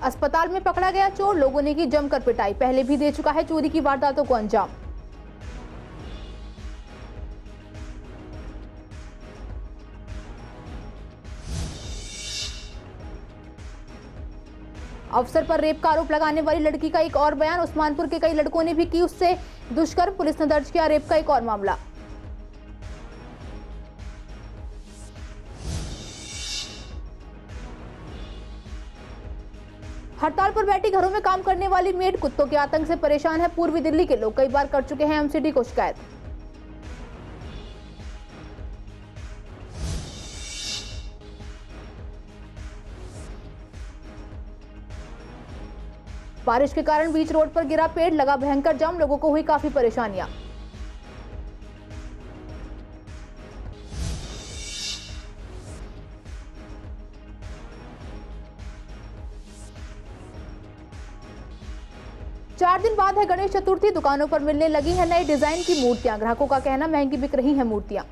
अस्पताल में पकड़ा गया चोर, लोगों ने की जमकर पिटाई, पहले भी दे चुका है चोरी की वारदातों को अंजाम। अफसर पर रेप का आरोप लगाने वाली लड़की का एक और बयान, उस्मानपुर के कई लड़कों ने भी की उससे दुष्कर्म, पुलिस ने दर्ज किया रेप का एक और मामला। हड़ताल पर बैठी घरों में काम करने वाली मेड कुत्तों के आतंक से परेशान है पूर्वी दिल्ली के लोग, कई बार कर चुके हैं एमसीडी को शिकायत। बारिश के कारण बीच रोड पर गिरा पेड़, लगा भयंकर जाम, लोगों को हुई काफी परेशानियां। चार दिन बाद है गणेश चतुर्थी, दुकानों पर मिलने लगी है नए डिजाइन की मूर्तियां, ग्राहकों का कहना महंगी बिक रही हैं मूर्तियां।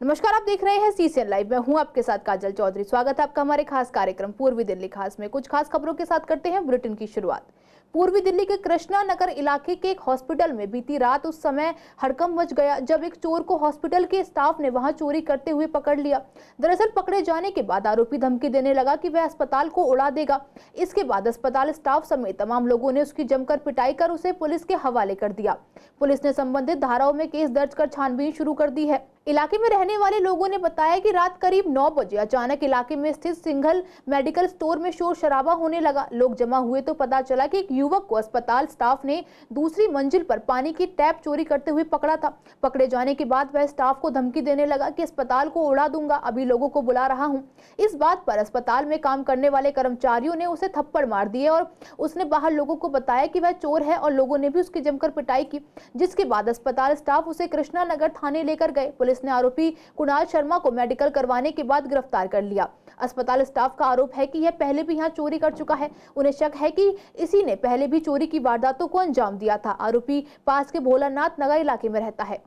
नमस्कार, आप देख रहे हैं सीसीएन लाइव। मैं हूं आपके साथ काजल चौधरी। स्वागत है आपका हमारे खास कार्यक्रम पूर्वी दिल्ली खास में। कुछ खास खबरों के साथ करते हैं बुलेटिन की शुरुआत। पूर्वी दिल्ली के कृष्णा नगर इलाके के एक हॉस्पिटल में बीती रात उस समय हड़कंप मच गया जब एक चोर को हॉस्पिटल के स्टाफ ने वहां चोरी करते हुए पकड़ लिया। दरअसल पकड़े जाने के बाद आरोपी धमकी देने लगा कि वह अस्पताल को उड़ा देगा। इसके बाद अस्पताल स्टाफ समेत तमाम लोगों ने उसकी जमकर पिटाई कर उसे पुलिस के हवाले कर दिया। पुलिस ने संबंधित धाराओं में केस दर्ज कर छानबीन शुरू कर दी है। इलाके में रहने वाले लोगों ने बताया कि रात करीब 9 बजे अचानक इलाके में स्थित सिंघल मेडिकल स्टोर में शोर शराबा होने लगा। लोग जमा हुए तो पता चला कि एक युवक को अस्पताल स्टाफ ने दूसरी मंजिल पर पानी की टैप चोरी करते हुए पकड़ा था। पकड़े जाने के बाद वह स्टाफ को धमकी देने लगा कि अस्पताल को उड़ा दूंगा, अभी लोगों को बुला रहा हूं। इस बात पर अस्पताल में काम करने वाले कर्मचारियों ने उसे थप्पड़ मार दिए और उसने बाहर लोगों को बताया कि वह चोर है और लोगों ने भी उसकी जमकर पिटाई की, जिसके बाद अस्पताल स्टाफ उसे कृष्णा नगर थाने लेकर गए। पुलिस ने आरोपी कुणाल शर्मा को मेडिकल करवाने के बाद गिरफ्तार कर लिया। अस्पताल स्टाफ का आरोप है कि यह पहले भी यहां चोरी कर चुका है। उन्हें शक है कि इसी ने पहले भी चोरी की वारदातों को अंजाम दिया था। आरोपी पास के भोलानाथ नगर इलाके में रहता है।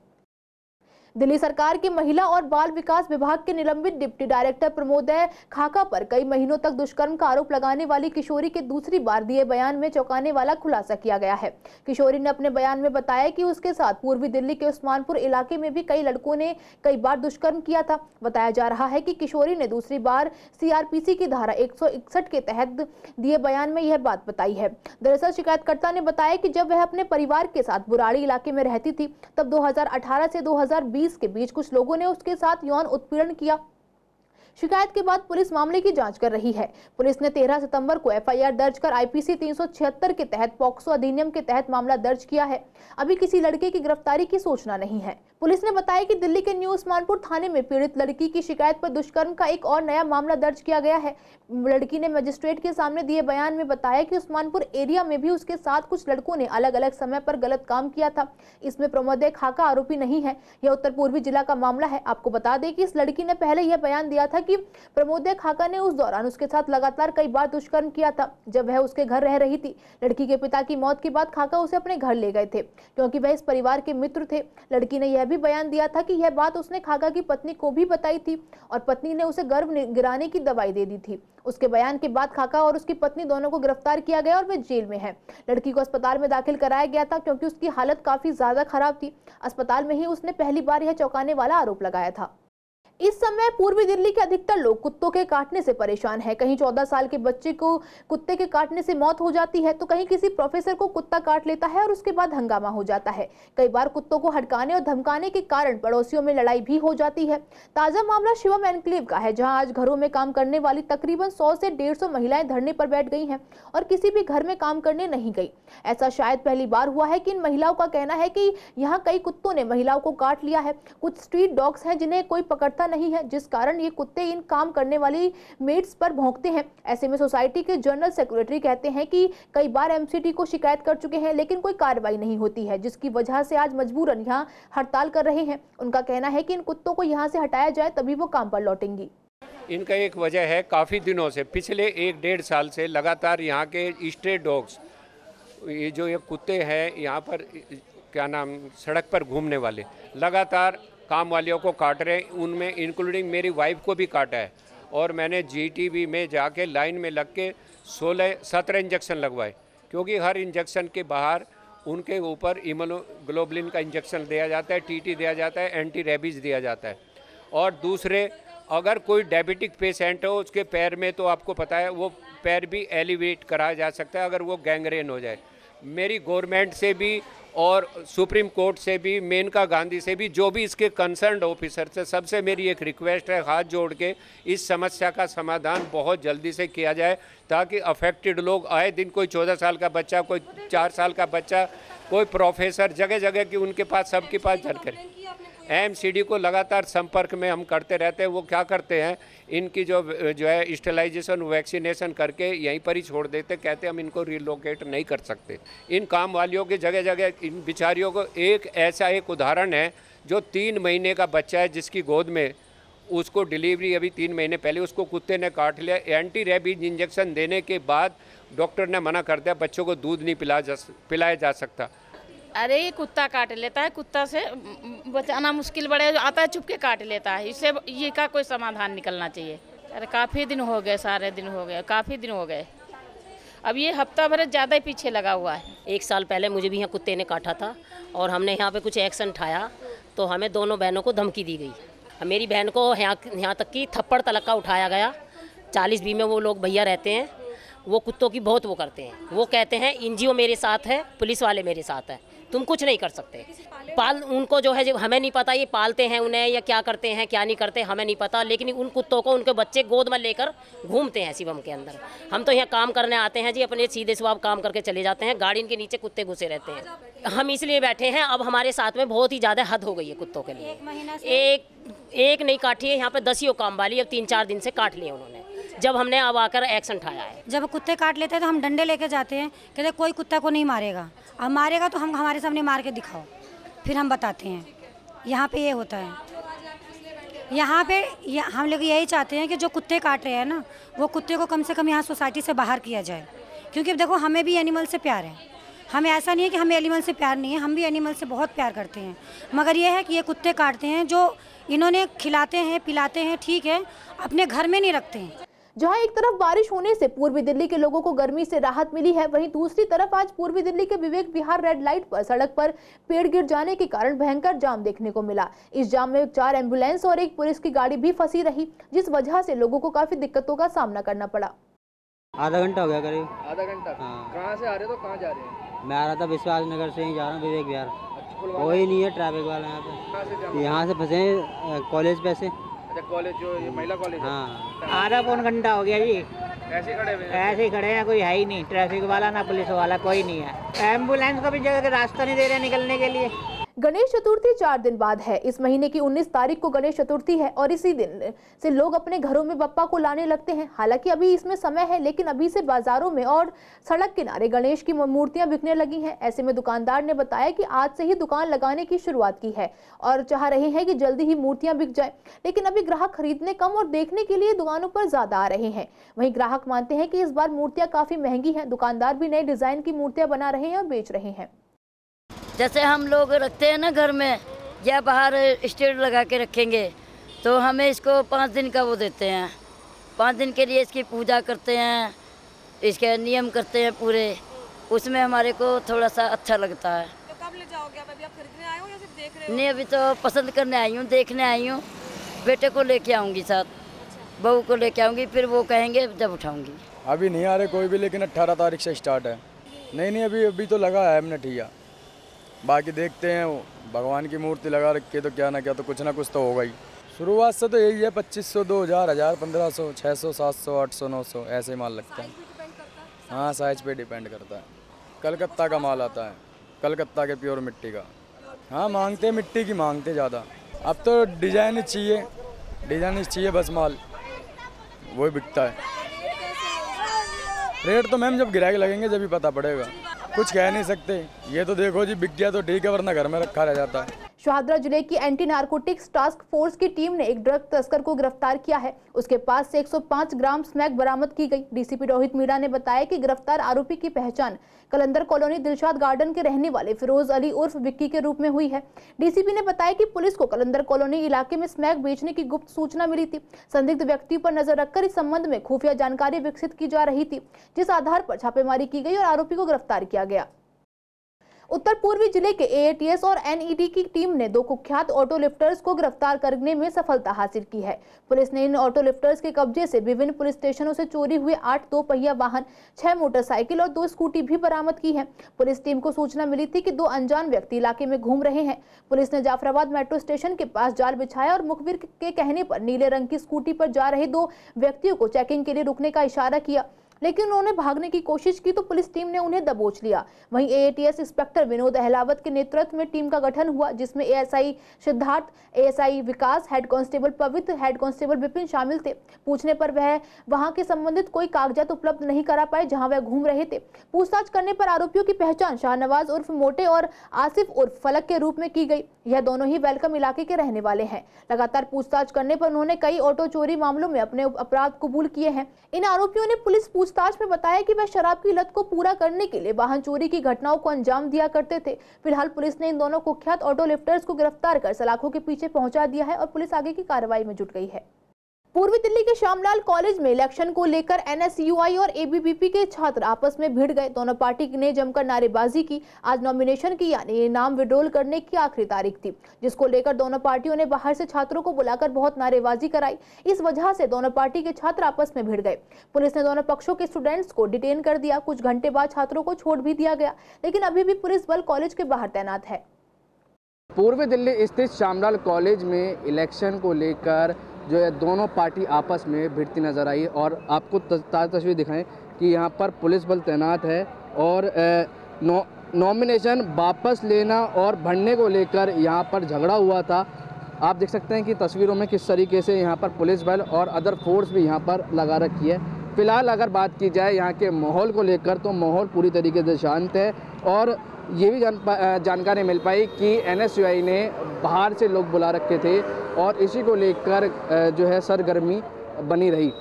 दिल्ली सरकार के महिला और बाल विकास विभाग के निलंबित डिप्टी डायरेक्टर प्रमोदय खाका पर कई महीनों तक दुष्कर्म का आरोप लगाने वाली किशोरी के दूसरी बार दिए बयान में चौंकाने वाला खुलासा किया गया है। किशोरी ने अपने बयान में बताया कि उसके साथ पूर्वी दिल्ली के उस्मानपुर इलाके में भी कई लड़कों ने कई बार दुष्कर्म किया था। बताया जा रहा है कि किशोरी ने दूसरी बार सीआरपीसी की धारा 161 के तहत दिए बयान में यह बात बताई है। दरअसल शिकायतकर्ता ने बताया कि जब वह अपने परिवार के साथ बुराड़ी इलाके में रहती थी तब 2018 से 2020 के बीच कुछ लोगों ने उसके साथ यौन उत्पीड़न किया। शिकायत के बाद पुलिस मामले की जांच कर रही है। पुलिस ने 13 सितंबर को एफआईआर दर्ज कर आईपीसी 376 के तहत पॉक्सो अधिनियम के तहत मामला दर्ज किया है। अभी किसी लड़के की गिरफ्तारी की सूचना नहीं है। पुलिस ने बताया कि दिल्ली के न्यू उस्मानपुर थाने में पीड़ित लड़की की शिकायत पर दुष्कर्म का एक और नया मामला दर्ज किया गया है। लड़की ने मजिस्ट्रेट के सामने दिए बयान में बताया कि उस्मानपुर एरिया में भी उसके साथ कुछ लड़कों ने अलग अलग समय पर गलत काम किया था। इसमें प्रमोदय खाका आरोपी नहीं है। यह उत्तर पूर्वी जिला का मामला है। आपको बता दें कि इस लड़की ने पहले यह बयान दिया था कि प्रमोदय खाका ने उस दौरान उसके साथ लगातार कई बार दुष्कर्म किया था जब वह उसके घर रह रही थी। लड़की के पिता की मौत के बाद खाका उसे अपने घर ले गए थे क्योंकि वह इस परिवार के मित्र थे। लड़की ने यह भी बयान दिया था कि यह बात उसने खाका की पत्नी को भी बताई थी और पत्नी ने उसे गर्भ गिराने की दवाई दे दी थी। उसके बयान के बाद खाका और उसकी पत्नी दोनों को गिरफ्तार किया गया और वे जेल में है। लड़की को अस्पताल में दाखिल कराया गया था क्योंकि उसकी हालत काफी ज्यादा खराब थी। अस्पताल में ही उसने पहली बार यह चौंकाने वाला आरोप लगाया था। इस समय पूर्वी दिल्ली के अधिकतर लोग कुत्तों के काटने से परेशान हैं। कहीं 14 साल के बच्चे को कुत्ते के काटने से मौत हो जाती है तो कहीं किसी प्रोफेसर को कुत्ता काट लेता है और उसके बाद हंगामा हो जाता है। कई बार कुत्तों को हड़काने और धमकाने के कारण पड़ोसियों में लड़ाई भी हो जाती है। ताजा मामला शिवम एनक्लेव का है, जहां आज घरों में काम करने वाली तकरीबन 100 से 150 महिलाएं धरने पर बैठ गई हैं और किसी भी घर में काम करने नहीं गई। ऐसा शायद पहली बार हुआ है कि इन महिलाओं का कहना है कि यहाँ कई कुत्तों ने महिलाओं को काट लिया है। कुछ स्ट्रीट डॉग्स हैं जिन्हें कोई पकड़ता नहीं है, जिस कारण ये कुत्ते इन काम करने वाली मेड्स पर भौंकते हैं। ऐसे में सोसाइटी के जनरल सेक्रेटरी कहते हैं कि कई बार एमसीटी को शिकायत कर चुके हैं लेकिन कोई कार्रवाई नहीं होती है, जिसकी वजह से आज मजबूरन यहाँ हड़ताल कर रहे हैं। उनका कहना है कि इन कुत्तों को यहाँ से हटाया जाए तभी वो काम पर लौटेंगी। इनका एक वजह है, काफ़ी दिनों से पिछले 1-1.5 साल से लगातार यहाँ के स्ट्रे डॉग्स ये जो ये कुत्ते हैं यहाँ पर क्या नाम सड़क पर घूमने वाले लगातार काम वालियों को काट रहे हैं, उनमें इंक्लूडिंग मेरी वाइफ को भी काटा है। और मैंने जीटीबी में जाके लाइन में लग के 16-17 इंजेक्शन लगवाए, क्योंकि हर इंजेक्शन के बाहर उनके ऊपर इम्यूनोग्लोबुलिन का इंजेक्शन दिया जाता है, टीटी दिया जाता है, एंटी रेबीज़ दिया जाता है। और दूसरे, अगर कोई डायबिटिक पेशेंट हो उसके पैर में, तो आपको पता है वो पैर भी एलिवेट कराया जा सकता है अगर वो गैंग्रेन हो जाए। मेरी गवर्नमेंट से भी और सुप्रीम कोर्ट से भी, मेनका गांधी से भी, जो भी इसके कंसर्न्ड ऑफिसर से, सबसे मेरी एक रिक्वेस्ट है, हाथ जोड़ के इस समस्या का समाधान बहुत जल्दी से किया जाए, ताकि अफेक्टेड लोग आए दिन, कोई 14 साल का बच्चा, कोई 4 साल का बच्चा, कोई प्रोफेसर, जगह जगह की उनके पास, सबके पास जानकारी। एमसीडी को लगातार संपर्क में हम करते रहते हैं। वो क्या करते हैं, इनकी जो है स्टेलाइजेशन, वैक्सीनेशन करके यहीं पर ही छोड़ देते, कहते हम इनको रिलोकेट नहीं कर सकते। इन काम वालियों की जगह जगह इन बिचारियों को एक उदाहरण है, जो 3 महीने का बच्चा है जिसकी गोद में, उसको डिलीवरी अभी 3 महीने पहले उसको कुत्ते ने काट लिया। एंटी रेबीज इंजेक्शन देने के बाद डॉक्टर ने मना कर दिया, बच्चों को दूध नहीं पिलाया जा सकता। अरे ये कुत्ता काट लेता है, कुत्ता से बचाना मुश्किल बड़े आता है, चुपके काट लेता है। इससे ये का कोई समाधान निकलना चाहिए। अरे काफ़ी दिन हो गए, सारे दिन हो गए, काफ़ी दिन हो गए। अब ये हफ्ता भर ज़्यादा ही पीछे लगा हुआ है। 1 साल पहले मुझे भी यहाँ कुत्ते ने काटा था और हमने यहाँ पे कुछ एक्शन उठाया, तो हमें दोनों बहनों को धमकी दी गई। मेरी बहन को यहाँ तक कि थप्पड़ तलक का उठाया गया। 40-20 में वो लोग भैया रहते हैं, वो कुत्तों की बहुत वो करते हैं। वो कहते हैं एनजीओ मेरे साथ है, पुलिस वाले मेरे साथ है, तुम कुछ नहीं कर सकते। उनको जो है, जब हमें नहीं पता ये पालते हैं उन्हें या क्या करते हैं क्या नहीं करते, हमें नहीं पता, लेकिन उन कुत्तों को उनके बच्चे गोद में लेकर घूमते हैं शिवम के अंदर। हम तो यहाँ काम करने आते हैं जी, अपने सीधे स्वभाव काम करके चले जाते हैं, गाड़ी के नीचे कुत्ते घुसे रहते हैं। हम इसलिए बैठे हैं, अब हमारे साथ में बहुत ही ज़्यादा हद हो गई है कुत्तों के लिए। एक नहीं काटी है यहाँ पे, 10 काम वाली अब 3-4 दिन से काट लिए उन्होंने, जब हमने अब आकर एक्शन उठाया है। जब कुत्ते काट लेते हैं तो हम डंडे लेके जाते हैं, कहते कोई कुत्ता को नहीं मारेगा, अब मारेगा तो हम हमारे सामने मार के दिखाओ, फिर हम बताते हैं। यहाँ पे ये होता है, यहाँ पे हम लोग यही चाहते हैं कि जो कुत्ते काट रहे हैं ना, वो कुत्ते को कम से कम यहाँ सोसाइटी से बाहर किया जाए। क्योंकि देखो, हमें भी एनिमल से प्यार है, हमें ऐसा नहीं है कि हमें एनिमल से प्यार नहीं है, हम भी एनिमल से बहुत प्यार करते हैं। मगर ये है कि ये कुत्ते काटते हैं, जो इन्होंने खिलाते हैं पिलाते हैं, ठीक है, अपने घर में नहीं रखते हैं। जहां एक तरफ बारिश होने से पूर्वी दिल्ली के लोगों को गर्मी से राहत मिली है, वहीं दूसरी तरफ आज पूर्वी दिल्ली के विवेक विहार रेड लाइट पर सड़क पर पेड़ गिर जाने के कारण भयंकर जाम देखने को मिला। इस जाम में 4 एम्बुलेंस और 1 पुलिस की गाड़ी भी फंसी रही, जिस वजह से लोगों को काफी दिक्कतों का सामना करना पड़ा। आधा घंटा हो गया करीब। आधा घंटा? हाँ। कहाँ से आ रहे हो तो कहाँ जा रहे हैं? मैं आ रहा था विश्वास नगर से ही जा रहा हूँ विवेक विहार। कोई नहीं है ट्रैफिक वाला यहाँ पे। यहाँ से फंसे कॉलेज पे से। अच्छा, कॉलेज जो ये महिला कॉलेज? हाँ। आधा पौन घंटा हो गया जी, ऐसे खड़े हुए? ऐसे ही खड़े हैं, कोई है ही नहीं, ट्रैफिक वाला ना पुलिस वाला, कोई नहीं है। एम्बुलेंस को भी जगह का रास्ता नहीं दे रहे निकलने के लिए। गणेश चतुर्थी 4 दिन बाद है। इस महीने की 19 तारीख को गणेश चतुर्थी है और इसी दिन से लोग अपने घरों में बप्पा को लाने लगते हैं। हालांकि अभी इसमें समय है, लेकिन अभी से बाजारों में और सड़क किनारे गणेश की मूर्तियां बिकने लगी हैं। ऐसे में दुकानदार ने बताया कि आज से ही दुकान लगाने की शुरुआत की है और चाह रहे हैं कि जल्दी ही मूर्तियां बिक जाए, लेकिन अभी ग्राहक खरीदने कम और देखने के लिए दुकानों पर ज्यादा आ रहे हैं। वहीं ग्राहक मानते हैं कि इस बार मूर्तियां काफी महंगी हैं। दुकानदार भी नए डिजाइन की मूर्तियां बना रहे हैं और बेच रहे हैं। जैसे हम लोग रखते हैं ना घर में, या बाहर स्टेज लगा के रखेंगे, तो हमें इसको 5 दिन का वो देते हैं। 5 दिन के लिए इसकी पूजा करते हैं, इसके नियम करते हैं पूरे, उसमें हमारे को थोड़ा सा अच्छा लगता है। तो कब ले जाओगे आप? अभी आप खरीदने आए हो या सिर्फ देख रहे हो? नहीं, अभी तो पसंद करने आई हूँ, देखने आई हूँ। बेटे को लेके आऊँगी साथ, बहू को लेके आऊँगी, फिर वो कहेंगे जब उठाऊँगी। अभी नहीं आ रहे कोई भी, लेकिन 18 तारीख से स्टार्ट है। नहीं, अभी तो लगा है हमने ठिया, बाकी देखते हैं। वो भगवान की मूर्ति लगा रखी है तो क्या ना क्या तो कुछ ना कुछ तो होगा ही। शुरुआत से तो यही है, 2500, 2000, 1000, 1500, 600, 700, 800, 900 ऐसे माल लगता है। हाँ, साइज पे डिपेंड करता है। कलकत्ता का माल आता है, कलकत्ता के प्योर मिट्टी का। हाँ, मांगते मिट्टी की, मांगते ज़्यादा। अब तो डिजाइन ही चाहिए, डिजाइन ही चाहिए बस, माल वही बिकता है। रेट तो मैम जब गिराके लगेंगे जब भी पता पड़ेगा, कुछ कह नहीं सकते। ये तो देखो जी, बिक गया तो ठीक है, वरना घर में रखा रह जाता है। शाहदरा जिले की एंटी नारकोटिक्स टास्क फोर्स की टीम ने एक ड्रग तस्कर को गिरफ्तार किया है। उसके पास से 105 ग्राम स्मैक बरामद की गई। डीसीपी रोहित मीणा ने बताया कि गिरफ्तार आरोपी की पहचान कलंदर कॉलोनी दिलशाद गार्डन के रहने वाले फिरोज अली उर्फ विक्की के रूप में हुई है। डीसीपी ने बताया कि पुलिस को कलंदर कॉलोनी इलाके में स्मैक बेचने की गुप्त सूचना मिली थी। संदिग्ध व्यक्ति पर नजर रखकर इस संबंध में खुफिया जानकारी विकसित की जा रही थी, जिस आधार पर छापेमारी की गई और आरोपी को गिरफ्तार किया गया। उत्तर पूर्वी जिले के एएटीएस और एनईडी की टीम ने 2 कुख्यात ऑटो लिफ्टर्स को गिरफ्तार करने में सफलता हासिल की है। पुलिस ने इन ऑटो लिफ्टर्स के कब्जे से विभिन्न पुलिस स्टेशनों से चोरी हुए 8 2 पहिया वाहन, 6 मोटरसाइकिल और 2 स्कूटी भी बरामद की है। पुलिस टीम को सूचना मिली थी कि 2 अनजान व्यक्ति इलाके में घूम रहे हैं। पुलिस ने जाफराबाद मेट्रो स्टेशन के पास जाल बिछाया और मुखबिर के कहने पर नीले रंग की स्कूटी पर जा रहे 2 व्यक्तियों को चेकिंग के लिए रुकने का इशारा किया, लेकिन उन्होंने भागने की कोशिश की तो पुलिस टीम ने उन्हें दबोच लिया। वहीं एएटीएस इंस्पेक्टर विनोद अहलावत के नेतृत्व में टीम का गठन हुआ, जिसमें एएसआई सिद्धार्थ, एएसआई विकास, हेड कांस्टेबल पवित्र, हेड कांस्टेबल विपिन शामिल थे। पूछने पर वह वहां के संबंधित कोई कागजात उपलब्ध नहीं करा पाए जहां वह घूम रहे थे। पूछताछ करने पर आरोपियों की पहचान शाहनवाज उर्फ मोटे और आसिफ उर्फ फलक के रूप में की गई। यह दोनों ही वेलकम इलाके के रहने वाले हैं। लगातार पूछताछ करने पर उन्होंने कई ऑटो चोरी मामलों में अपने अपराध कबूल किए हैं। इन आरोपियों ने पुलिस पूछताछ में बताया कि वह शराब की लत को पूरा करने के लिए वाहन चोरी की घटनाओं को अंजाम दिया करते थे। फिलहाल पुलिस ने इन दोनों कुख्यात ऑटो लिफ्टर्स को गिरफ्तार कर सलाखों के पीछे पहुंचा दिया है और पुलिस आगे की कार्रवाई में जुट गई है। पूर्वी दिल्ली के श्यामलाल कॉलेज में इलेक्शन को लेकर एनएसयूआई और एबीवीपी के छात्र आपस में भिड़ गए। दोनों पार्टी ने जमकर नारेबाजी की। आज नॉमिनेशन की यानी नाम विड्रॉल करने की आखिरी तारीख थी, जिसको लेकर दोनों पार्टियों ने बाहर से छात्रों को बुलाकर बहुत नारेबाजी कराई। इस वजह से दोनों पार्टी के छात्र आपस में भिड़ गए। पुलिस ने दोनों पक्षों के स्टूडेंट्स को डिटेन कर दिया। कुछ घंटे बाद छात्रों को छोड़ भी दिया गया, लेकिन अभी भी पुलिस बल कॉलेज के बाहर तैनात है। पूर्वी दिल्ली स्थित श्यामलाल कॉलेज में इलेक्शन को लेकर जो है दोनों पार्टी आपस में भिड़ती नजर आई और आपको ताज़ा तस्वीर दिखाएं कि यहाँ पर पुलिस बल तैनात है और नॉमिनेशन वापस लेना और भरने को लेकर यहाँ पर झगड़ा हुआ था। आप देख सकते हैं कि तस्वीरों में किस तरीके से यहाँ पर पुलिस बल और अदर फोर्स भी यहाँ पर लगा रखी है। फिलहाल अगर बात की जाए यहाँ के माहौल को लेकर तो माहौल पूरी तरीके से शांत है और ये भी जानकारी मिल पाई कि एनएसयूआई ने बाहर से लोग बुला रखे थे और इसी को लेकर जो है सरगर्मी बनी रही।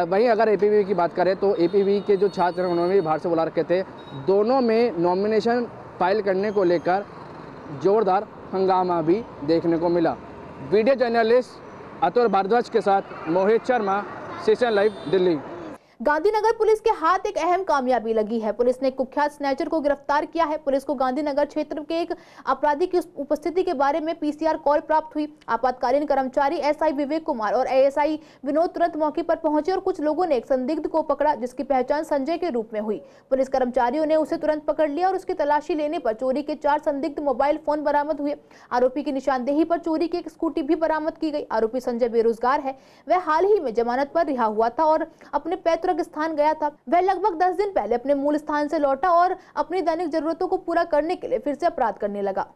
वहीं अगर एपीवी की बात करें तो एपीवी के जो छात्र हैं उन्होंने भी बाहर से बुला रखे थे। दोनों में नॉमिनेशन फाइल करने को लेकर जोरदार हंगामा भी देखने को मिला। वीडियो जर्नलिस्ट अतुल भारद्वाज के साथ Mohit Sharma, CCN live, Delhi. Gandhinagar police के हाथ एक अहम कामयाबी लगी है। पुलिस ने कुख्यात स्नैचर को गिरफ्तार किया है। पुलिस को गांधीनगर क्षेत्र के एक अपराधी की उपस्थिति के बारे में पीसीआर कॉल प्राप्त हुई। आपातकालीन कर्मचारी एसआई विवेक कुमार और एएसआई विनोद तुरंत मौके पर पहुंचे और कुछ लोगों ने एक संदिग्ध को पकड़ा, जिसकी पहचान संजय के रूप में हुई। पुलिस कर्मचारियों ने उसे तुरंत पकड़ लिया और उसकी तलाशी लेने पर चोरी के 4 संदिग्ध मोबाइल फोन बरामद हुए। आरोपी की निशानदेही पर चोरी की एक स्कूटी भी बरामद की गई। आरोपी संजय बेरोजगार है। वह हाल ही में जमानत पर रिहा हुआ था और अपने पैतृक स्थान गया था। वह लगभग 10 दिन पहले अपने मूल स्थान से लौटा और अपनी दैनिक जरूरतों को पूरा करने के लिए फिर से अपराध करने लगा।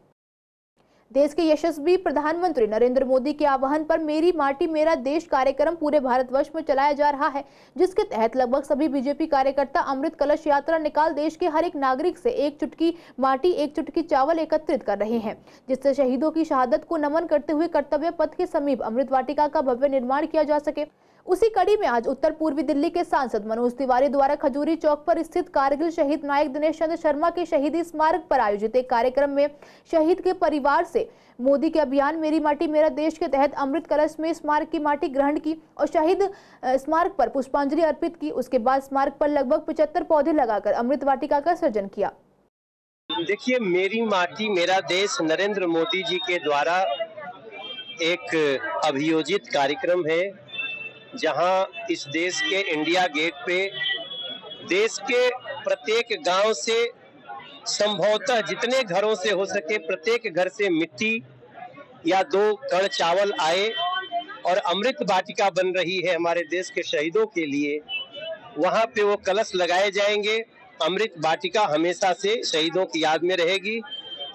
देश के यशस्वी प्रधानमंत्री नरेंद्र मोदी के आह्वान पर मेरी माटी मेरा देश कार्यक्रम पूरे भारतवर्ष में चलाया जा रहा है, जिसके तहत लगभग सभी बीजेपी कार्यकर्ता अमृत कलश यात्रा निकाल देश के हर एक नागरिक से एक चुटकी माटी, एक चुटकी चावल एकत्रित कर रहे हैं, जिससे शहीदों की शहादत को नमन करते हुए कर्तव्य पथ के समीप अमृत वाटिका का भव्य निर्माण किया जा सके। उसी कड़ी में आज उत्तर पूर्वी दिल्ली के सांसद मनोज तिवारी द्वारा खजूरी चौक पर स्थित कारगिल शहीद नायक दिनेश चंद्र शर्मा के शहीदी स्मारक पर आयोजित एक कार्यक्रम में शहीद के परिवार से मोदी के अभियान मेरी माटी मेरा देश के तहत अमृत कलश में स्मारक की माटी ग्रहण की और शहीद स्मारक पर पुष्पांजलि अर्पित की। उसके बाद स्मारक पर लगभग 75 पौधे लगाकर अमृत वाटिका का सृजन किया। देखिए, मेरी माटी मेरा देश नरेंद्र मोदी जी के द्वारा एक अभियोजित कार्यक्रम है, जहां इस देश के इंडिया गेट पे देश के प्रत्येक गांव से संभवतः जितने घरों से हो सके प्रत्येक घर से मिट्टी या 2 कण चावल आए और अमृत वाटिका बन रही है हमारे देश के शहीदों के लिए। वहां पे वो कलश लगाए जाएंगे। अमृत वाटिका हमेशा से शहीदों की याद में रहेगी।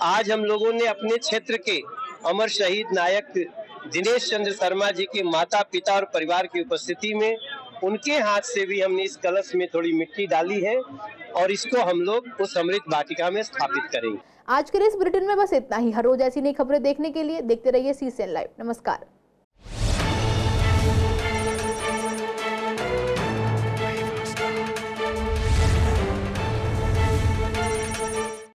आज हम लोगों ने अपने क्षेत्र के अमर शहीद नायक दिनेश चंद्र शर्मा जी के माता पिता और परिवार की उपस्थिति में उनके हाथ से भी हमने इस कलश में थोड़ी मिट्टी डाली है और इसको हम लोग उस अमृत वाटिका में स्थापित करेंगे। आज के लिए इस बुलेटिन में बस इतना ही। हर रोज ऐसी नई खबरें देखने के लिए देखते रहिए CCN लाइव। नमस्कार।